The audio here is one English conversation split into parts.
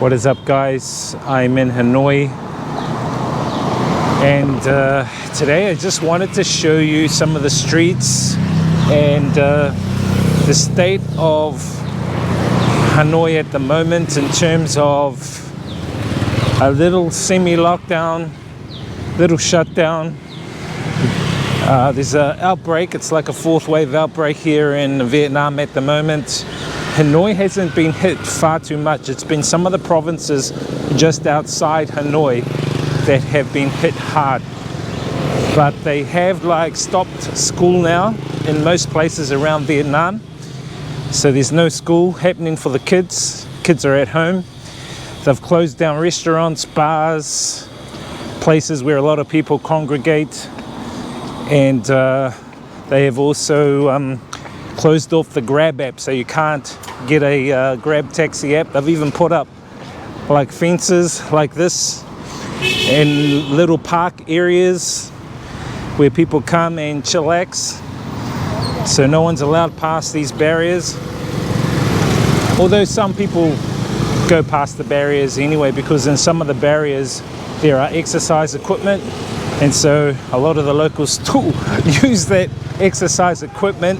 What is up, guys? I'm in Hanoi, and today I just wanted to show you some of the streets and the state of Hanoi at the moment in terms of a little semi-lockdown, little shutdown. There's an outbreak. It's like a fourth wave outbreak here in Vietnam at the moment. Hanoi hasn't been hit far too much. It's been some of the provinces just outside Hanoi that have been hit hard. But they have like stopped school now in most places around Vietnam. So there's no school happening for the kids. Kids are at home. They've closed down restaurants, bars, places where a lot of people congregate. And they have also closed off the Grab app, so you can't get a Grab taxi app. They've even put up like fences like this in little park areas where people come and chillax, so no one's allowed past these barriers, although some people go past the barriers anyway, because in some of the barriers there are exercise equipment, and so a lot of the locals still use that exercise equipment.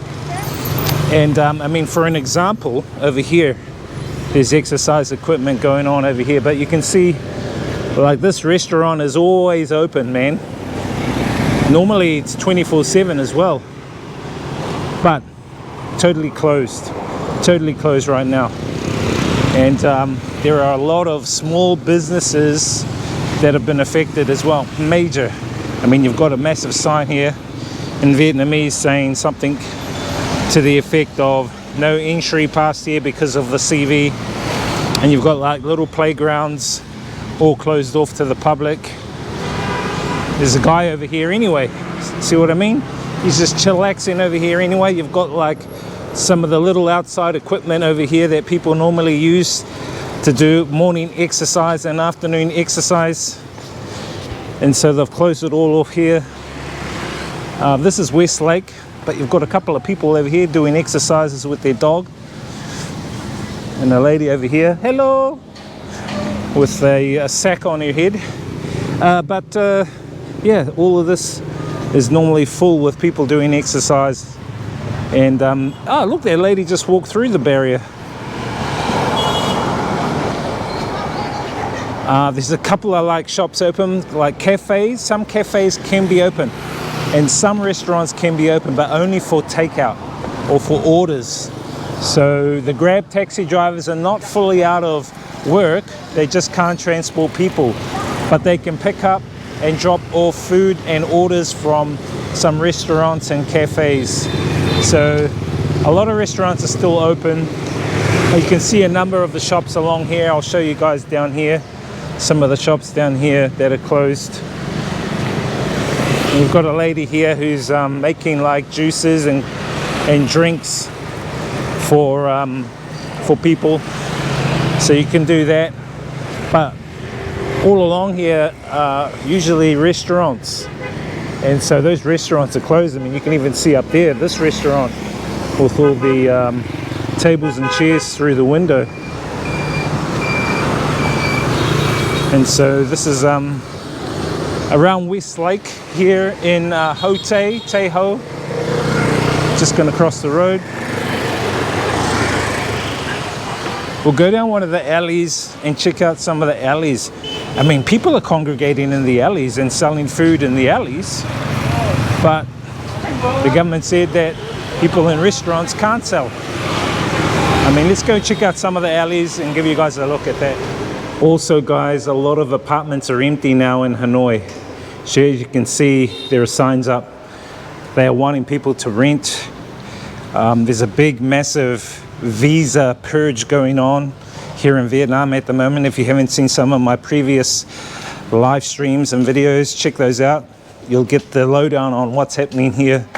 And I mean, for an example, over here there's exercise equipment going on over here, but you can see like this restaurant is always open, man. Normally it's 24/7 as well, but totally closed right now. And there are a lot of small businesses that have been affected as well, major. I mean, you've got a massive sign here in Vietnamese saying something to the effect of no entry past here because of the CV, and you've got like little playgrounds all closed off to the public. There's a guy over here anyway, see what I mean? He's just chillaxing over here anyway. You've got like some of the little outside equipment over here that people normally use to do morning exercise and afternoon exercise, and so they've closed it all off here. This is West Lake, but you've got a couple of people over here doing exercises with their dog, and a lady over here, hello, with a sack on her head. Yeah, all of this is normally full with people doing exercise. And oh look, that lady just walked through the barrier. There's a couple of like shops open, like cafes. Some cafes can be open, and some restaurants can be open, but only for takeout or for orders. So the Grab taxi drivers are not fully out of work. They just can't transport people, but they can pick up and drop off food and orders from some restaurants and cafes. So a lot of restaurants are still open. You can see a number of the shops along here. I'll show you guys down here some of the shops down here that are closed. We've got a lady here who's making like juices and drinks for people, so you can do that. But all along here are usually restaurants, and so those restaurants are closed. I mean, you can even see up there this restaurant with all the tables and chairs through the window. And so this is around West Lake here in Ho Tay Ho. Just going to cross the road. We'll go down one of the alleys and check out some of the alleys. I mean, people are congregating in the alleys and selling food in the alleys, but the government said that people in restaurants can't sell. I mean, let's go check out some of the alleys and give you guys a look at that. Also, guys, a lot of apartments are empty now in Hanoi. So as you can see, there are signs up. They are wanting people to rent. There's a big, massive visa purge going on here in Vietnam at the moment. If you haven't seen some of my previous live streams and videos, check those out. You'll get the lowdown on what's happening here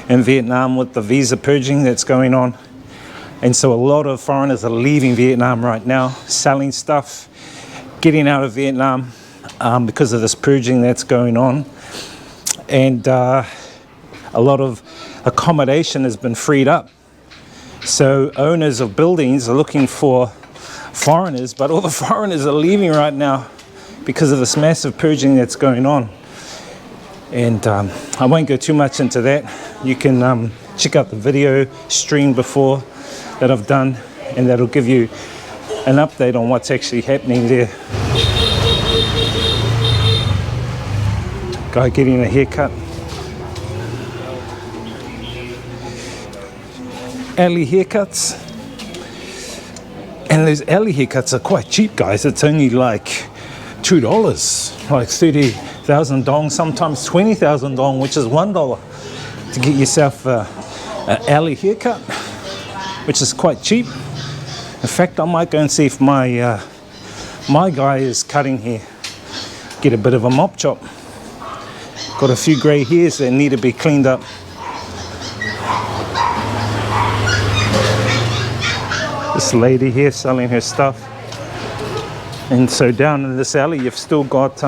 in Vietnam with the visa purging that's going on. And so a lot of foreigners are leaving Vietnam right now, selling stuff, getting out of Vietnam because of this purging that's going on. And a lot of accommodation has been freed up. So owners of buildings are looking for foreigners, but all the foreigners are leaving right now because of this massive purging that's going on. And I won't go too much into that. You can check out the video stream before that I've done, and that'll give you an update on what's actually happening there. Guy getting a haircut. Alley haircuts. And those alley haircuts are quite cheap, guys. It's only like $2, like 30,000 dong, sometimes 20,000 dong, which is $1 to get yourself an alley haircut, which is quite cheap. In fact, I might go and see if my my guy is cutting here. Get a bit of a mop chop. Got a few grey hairs that need to be cleaned up. This lady here selling her stuff. And so down in this alley, you've still got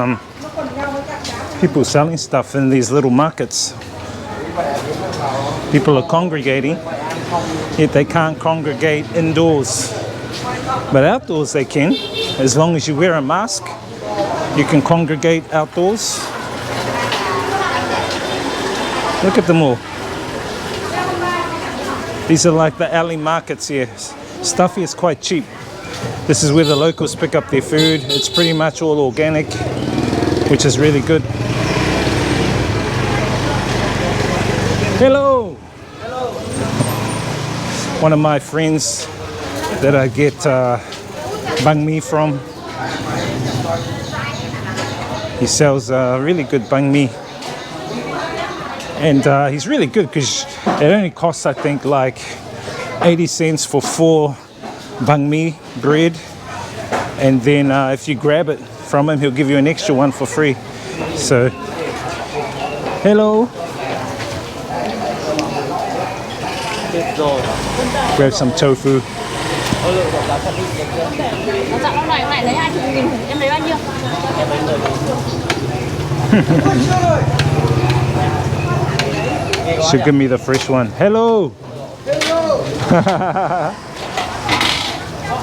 people selling stuff in these little markets. People are congregating, yet they can't congregate indoors. But outdoors they can, as long as you wear a mask. You can congregate outdoors. Look at them all. These are like the alley markets here. Stuff here is quite cheap. This is where the locals pick up their food. It's pretty much all organic, which is really good. Hello! Hello! One of my friends that I get banh mi from. He sells really good banh mi. And he's really good because it only costs, I think, like 80 cents for 4 banh mi bread. And then if you grab it from him, he'll give you an extra one for free. So, hello. Grab some tofu. Should give me the fresh one. Hello. Hello.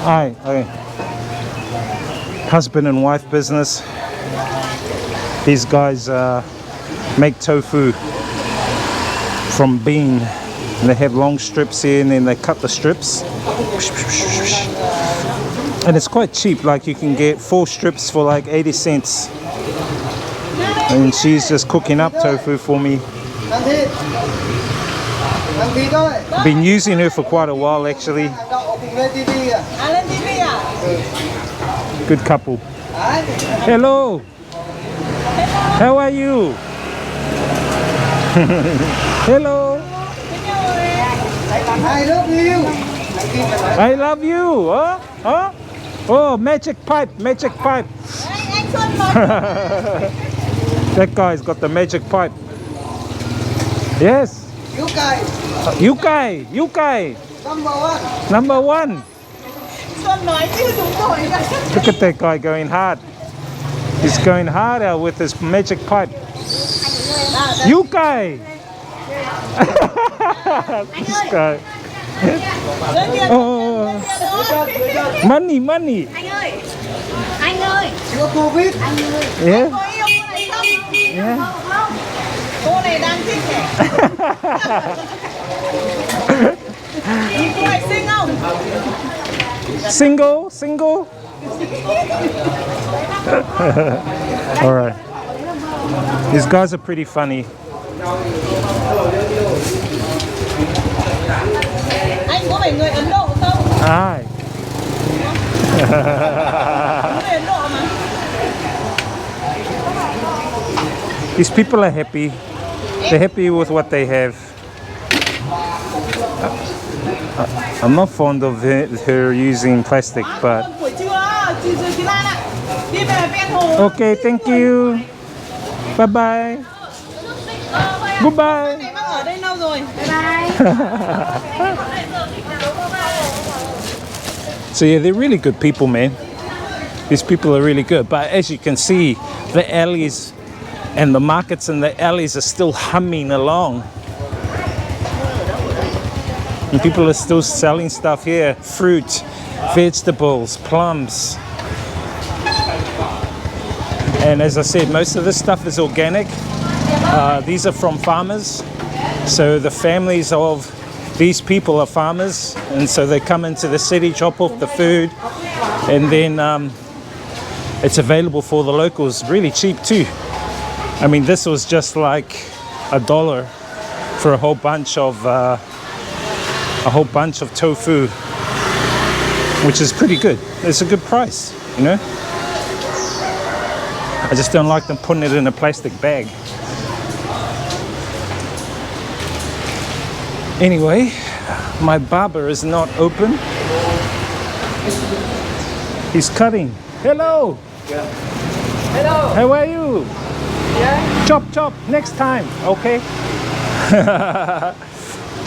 Hi. Okay. Husband and wife business. These guys make tofu from bean. And they have long strips here, and then they cut the strips. And it's quite cheap. Like you can get 4 strips for like 80 cents. And she's just cooking up tofu for me. Been using her for quite a while actually. Good couple. Hello. How are you? Hello. I love you. I love you. Huh? Huh? Oh, magic pipe, magic pipe. That guy's got the magic pipe. Yes. You guy. Number one. Look at that guy going hard. He's going hard out with his magic pipe. You guy. This guy. Oh. Money. Anh ơi. Chưa Covid. Yeah. Yeah. Cô này đang thích nhỉ? Cô này xinh không? Single. All right. These guys are pretty funny. Anh có phải người Ấn Độ không? Ai? Người Ấn Độ mà. These people are happy. They're happy with what they have. I'm not fond of her using plastic, but okay, thank you. Bye bye. Goodbye. So yeah, they're really good people, man. These people are really good. But as you can see, the alleys and the markets and the alleys are still humming along. And people are still selling stuff here, fruit, vegetables, plums. And as I said, most of this stuff is organic. These are from farmers. So the families of these people are farmers, and so they come into the city, chop off the food, and then it's available for the locals, really cheap too. I mean, this was just like $1 for a whole bunch of tofu, which is pretty good. It's a good price, you know. I just don't like them putting it in a plastic bag. Anyway, my barber is not open. He's cutting. Hello. Yeah. Hello. How are you? Yeah. Chop, chop. Next time. Okay.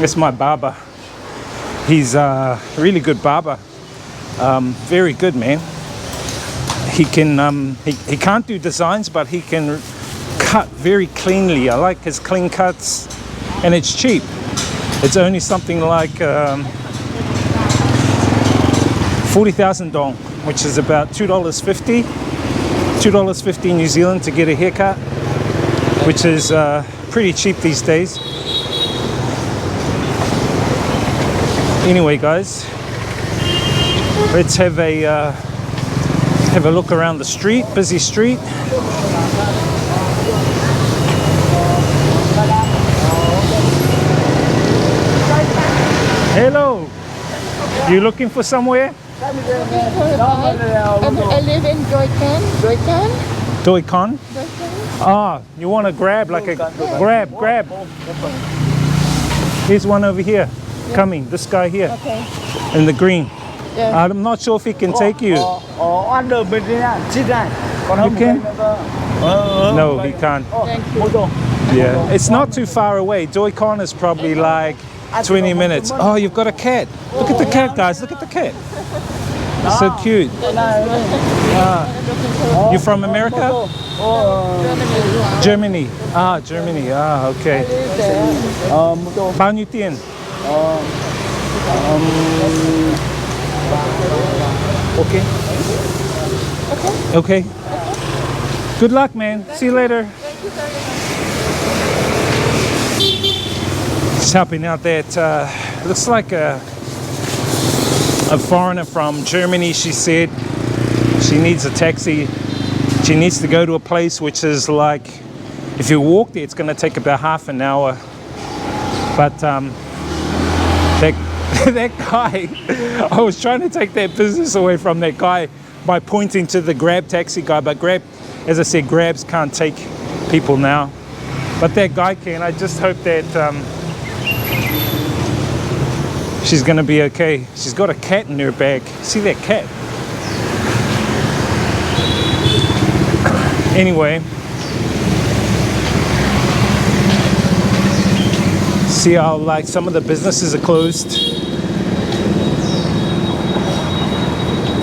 It's my barber. He's a really good barber. Very good, man. He can. He can't do designs, but he can cut very cleanly. I like his clean cuts, and it's cheap. It's only something like 40,000 dong, which is about $2.50. $2.50 New Zealand to get a haircut, which is pretty cheap these days. Anyway, guys, let's have a look around the street, busy street. Hello. You looking for somewhere? I live in Doikan. Doikan? Ah, you want to grab like a grab. Here's one over here. Coming. This guy here. Okay. In the green. Yeah. I'm not sure if he can take you. You can? No, he can't. Thank you. Yeah, it's not too far away. Doikan is probably like 20 minutes. Oh, you've got a cat. Look at the cat, guys. Look at the cat. So cute. You from America? Germany. Ah, Germany. Ah, okay. Bao nhiêu tiền? Okay. Okay. Good luck, man. See you later. Just helping out that looks like a foreigner from Germany. She said she needs a taxi. She needs to go to a place which is like, if you walk there, it's going to take about half an hour. But that guy, I was trying to take that business away from that guy by pointing to the Grab taxi guy, but Grab, as I said, Grabs can't take people now, but that guy can. I just hope that she's gonna be okay. She's got a cat in her bag. See that cat? Anyway, see how like some of the businesses are closed.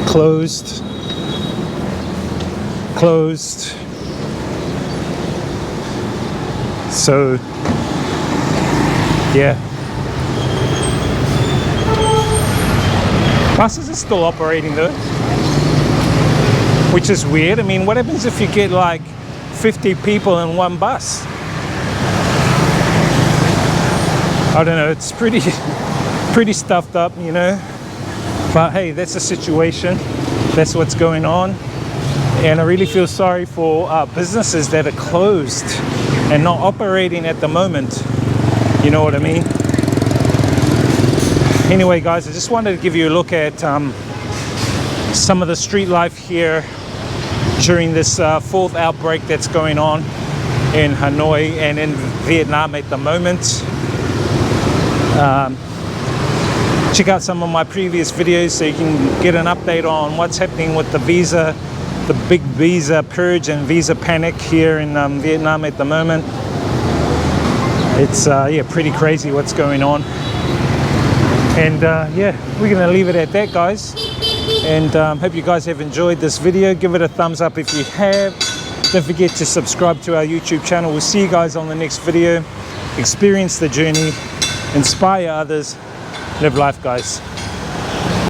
Closed. So, yeah. Buses are still operating though, which is weird. I mean, what happens if you get like 50 people in one bus? I don't know, it's pretty stuffed up, you know. But hey, that's the situation. That's what's going on. And I really feel sorry for businesses that are closed and not operating at the moment. You know what I mean? Anyway, guys, I just wanted to give you a look at some of the street life here during this fourth outbreak that's going on in Hanoi and in Vietnam at the moment. Check out some of my previous videos so you can get an update on what's happening with the big visa purge and visa panic here in Vietnam at the moment. It's yeah, pretty crazy what's going on. And yeah, we're gonna leave it at that, guys. And hope you guys have enjoyed this video. Give it a thumbs up if you have. Don't forget to subscribe to our YouTube channel. We'll see you guys on the next video. Experience the journey, inspire others, live life, guys.